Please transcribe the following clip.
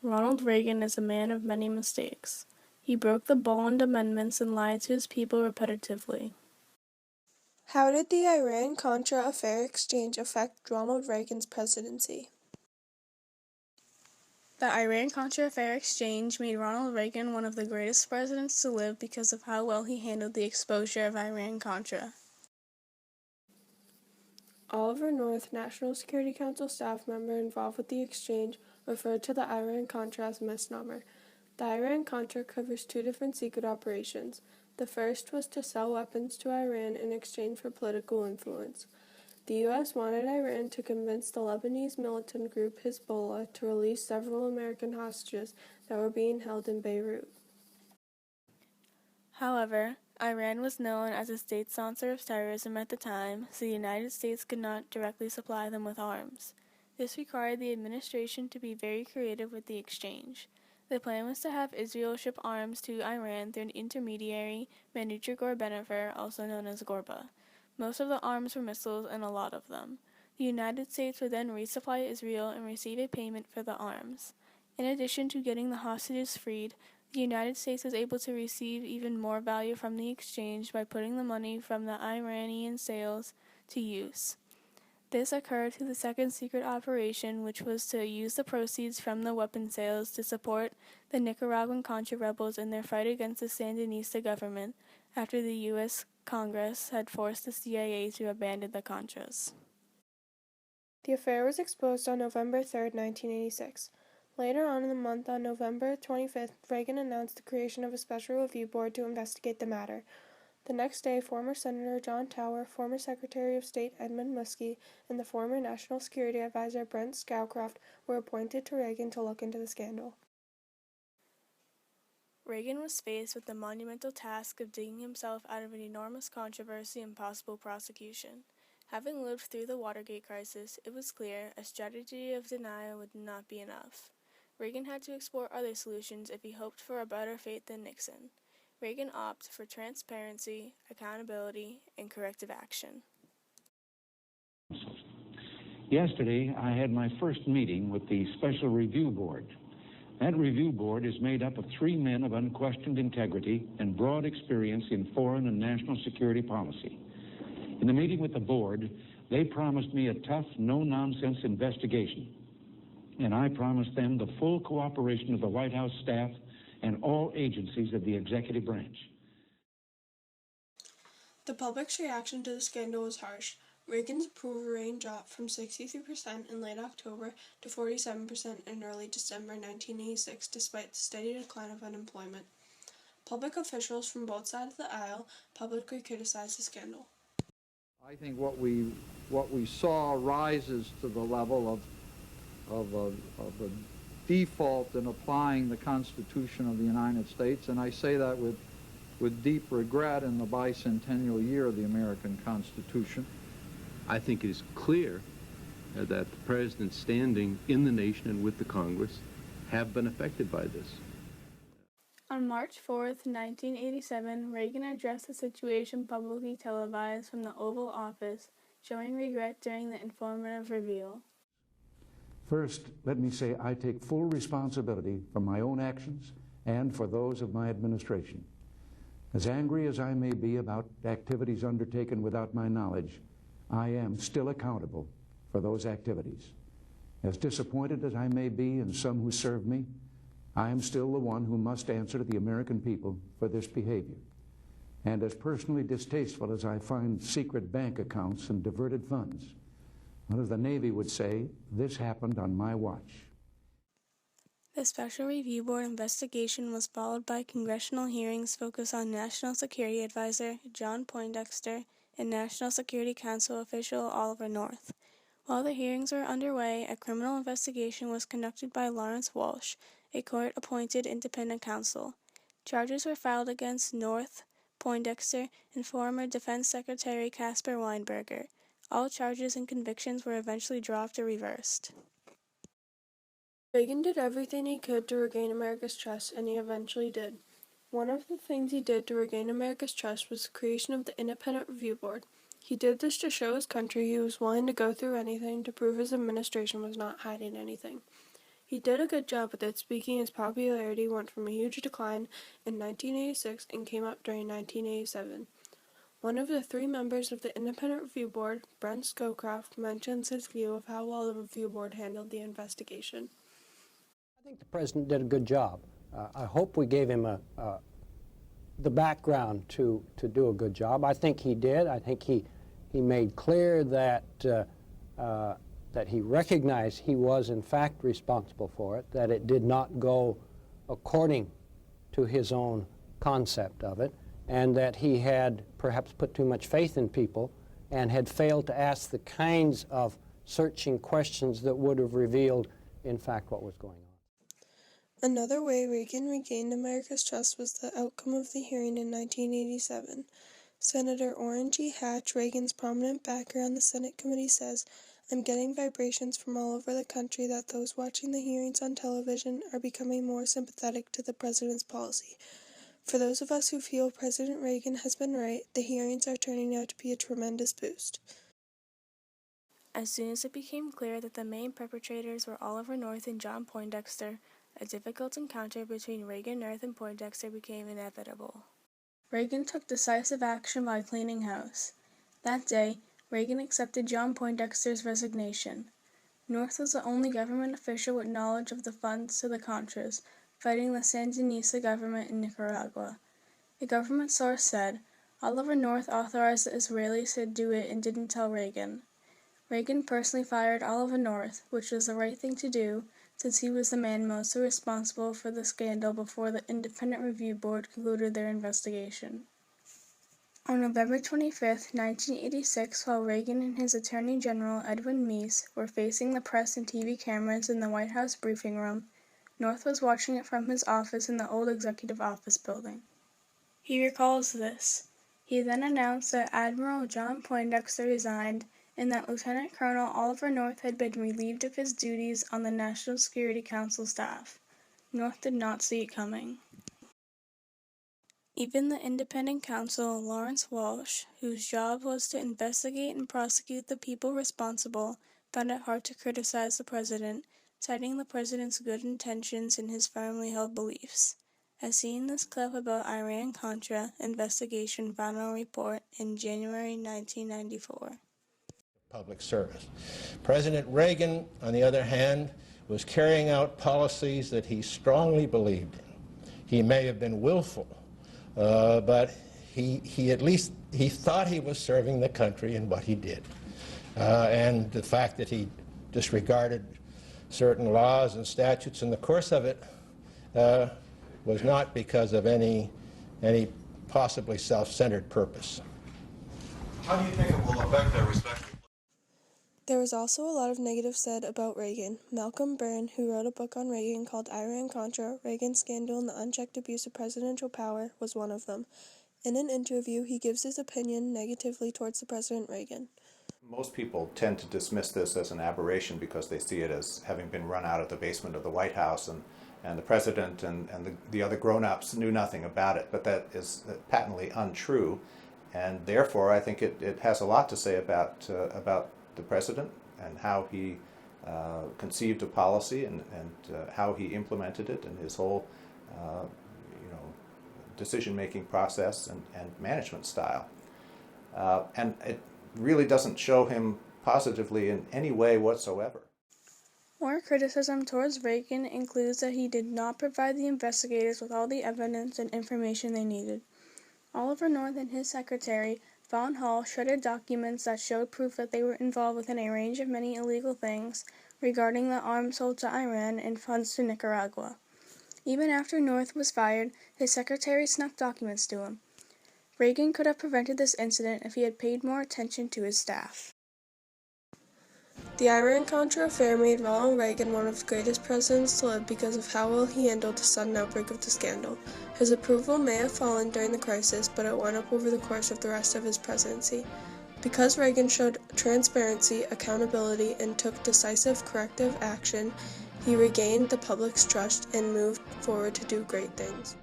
Ronald Reagan is a man of many mistakes. He broke the Bond amendments and lied to his people repetitively. How did the Iran-Contra Affair exchange affect Ronald Reagan's presidency? The Iran-Contra Affair exchange made Ronald Reagan one of the greatest presidents to live because of how well he handled the exposure of Iran-Contra. Oliver North, National Security Council staff member involved with the exchange, referred to the Iran-Contra as misnomer. The Iran-Contra covers two different secret operations. The first was to sell weapons to Iran in exchange for political influence. The U.S. wanted Iran to convince the Lebanese militant group Hezbollah to release several American hostages that were being held in Beirut. However, Iran was known as a state sponsor of terrorism at the time, so the United States could not directly supply them with arms. This required the administration to be very creative with the exchange. The plan was to have Israel ship arms to Iran through an intermediary, Manouchian-Gor-Benefer, also known as Gorba. Most of the arms were missiles, and a lot of them. The United States would then resupply Israel and receive a payment for the arms. In addition to getting the hostages freed, the United States was able to receive even more value from the exchange by putting the money from the Iranian sales to use. This occurred through the second secret operation, which was to use the proceeds from the weapon sales to support the Nicaraguan Contra rebels in their fight against the Sandinista government after the U.S. Congress had forced the CIA to abandon the Contras. The affair was exposed on November 3, 1986. Later on in the month, on November 25th, Reagan announced the creation of a special review board to investigate the matter. The next day, former Senator John Tower, former Secretary of State Edmund Muskie, and the former National Security Advisor Brent Scowcroft were appointed to Reagan to look into the scandal. Reagan was faced with the monumental task of digging himself out of an enormous controversy and possible prosecution. Having lived through the Watergate crisis, it was clear a strategy of denial would not be enough. Reagan had to explore other solutions if he hoped for a better fate than Nixon. Reagan opted for transparency, accountability, and corrective action. Yesterday, I had my first meeting with the Special Review Board. That review board is made up of 3 men of unquestioned integrity and broad experience in foreign and national security policy. In the meeting with the board, they promised me a tough, no-nonsense investigation, and I promised them the full cooperation of the White House staff and all agencies of the executive branch. The public's reaction to the scandal was harsh. Reagan's approval rating dropped from 63% in late October to 47% in early December 1986, despite the steady decline of unemployment. Public officials from both sides of the aisle publicly criticized the scandal. I think what we saw rises to the level of a default in applying the Constitution of the United States, and I say that with deep regret in the bicentennial year of the American Constitution. I think it is clear that the President's standing in the nation and with the Congress have been affected by this. On March 4, 1987, Reagan addressed the situation publicly televised from the Oval Office, showing regret during the informative reveal. First, let me say I take full responsibility for my own actions and for those of my administration. As angry as I may be about activities undertaken without my knowledge, I am still accountable for those activities. As disappointed as I may be in some who served me, I am still the one who must answer to the American people for this behavior. And as personally distasteful as I find secret bank accounts and diverted funds, one of the Navy would say, this happened on my watch. The Special Review Board investigation was followed by congressional hearings focused on National Security Advisor John Poindexter and National Security Council official Oliver North. While the hearings were underway, a criminal investigation was conducted by Lawrence Walsh, a court-appointed independent counsel. Charges were filed against North, Poindexter, and former Defense Secretary Caspar Weinberger. All charges and convictions were eventually dropped or reversed. Reagan did everything he could to regain America's trust, and he eventually did. One of the things he did to regain America's trust was the creation of the Independent Review Board. He did this to show his country he was willing to go through anything to prove his administration was not hiding anything. He did a good job with it, speaking his popularity went from a huge decline in 1986 and came up during 1987. One of the 3 members of the Independent Review Board, Brent Scowcroft, mentions his view of how well the review board handled the investigation. I think the president did a good job. I hope we gave him the background to do a good job. I think he did. I think he made clear that that he recognized he was in fact responsible for it, that it did not go according to his own concept of it, and that he had perhaps put too much faith in people and had failed to ask the kinds of searching questions that would have revealed, in fact, what was going on. Another way Reagan regained America's trust was the outcome of the hearing in 1987. Senator Orrin G. Hatch, Reagan's prominent backer on the Senate committee, says, "I'm getting vibrations from all over the country that those watching the hearings on television are becoming more sympathetic to the president's policy. For those of us who feel President Reagan has been right, the hearings are turning out to be a tremendous boost." As soon as it became clear that the main perpetrators were Oliver North and John Poindexter, a difficult encounter between Reagan, North, and Poindexter became inevitable. Reagan took decisive action by cleaning house. That day, Reagan accepted John Poindexter's resignation. North was the only government official with knowledge of the funds to the Contras, fighting the Sandinista government in Nicaragua. A government source said, Oliver North authorized the Israelis to do it and didn't tell Reagan. Reagan personally fired Oliver North, which was the right thing to do, since he was the man mostly responsible for the scandal before the Independent Review Board concluded their investigation. On November 25, 1986, while Reagan and his Attorney General Edwin Meese were facing the press and TV cameras in the White House briefing room, North was watching it from his office in the old Executive Office building. He recalls this. He then announced that Admiral John Poindexter resigned and that Lieutenant Colonel Oliver North had been relieved of his duties on the National Security Council staff. North did not see it coming. Even the independent counsel, Lawrence Walsh, whose job was to investigate and prosecute the people responsible, found it hard to criticize the president, citing the president's good intentions and his firmly held beliefs. As seen in this clip about Iran-Contra investigation final report in January 1994. Public service. President Reagan, on the other hand, was carrying out policies that he strongly believed in. He may have been willful, but he at least thought he was serving the country in what he did. And the fact that he disregarded certain laws and statutes in the course of it was not because of any possibly self-centered purpose. How do you think it will affect their respective? There was also a lot of negative said about Reagan. Malcolm Byrne, who wrote a book on Reagan called Iran-Contra, Reagan's Scandal and the Unchecked Abuse of Presidential Power, was one of them. In an interview, he gives his opinion negatively towards the President Reagan. Most people tend to dismiss this as an aberration because they see it as having been run out of the basement of the White House, and the President and the other grown-ups knew nothing about it. But that is patently untrue, and therefore I think it has a lot to say about the President and how he conceived a policy and how he implemented it, and his whole decision-making process and management style. And it really doesn't show him positively in any way whatsoever. More criticism towards Reagan includes that he did not provide the investigators with all the evidence and information they needed. Oliver North and his secretary, Von Hall, shredded documents that showed proof that they were involved within a range of many illegal things regarding the arms sold to Iran and funds to Nicaragua. Even after North was fired, his secretary snuck documents to him. Reagan could have prevented this incident if he had paid more attention to his staff. The Iran-Contra affair made Ronald Reagan one of the greatest presidents to live because of how well he handled the sudden outbreak of the scandal. His approval may have fallen during the crisis, but it went up over the course of the rest of his presidency. Because Reagan showed transparency, accountability, and took decisive corrective action, he regained the public's trust and moved forward to do great things.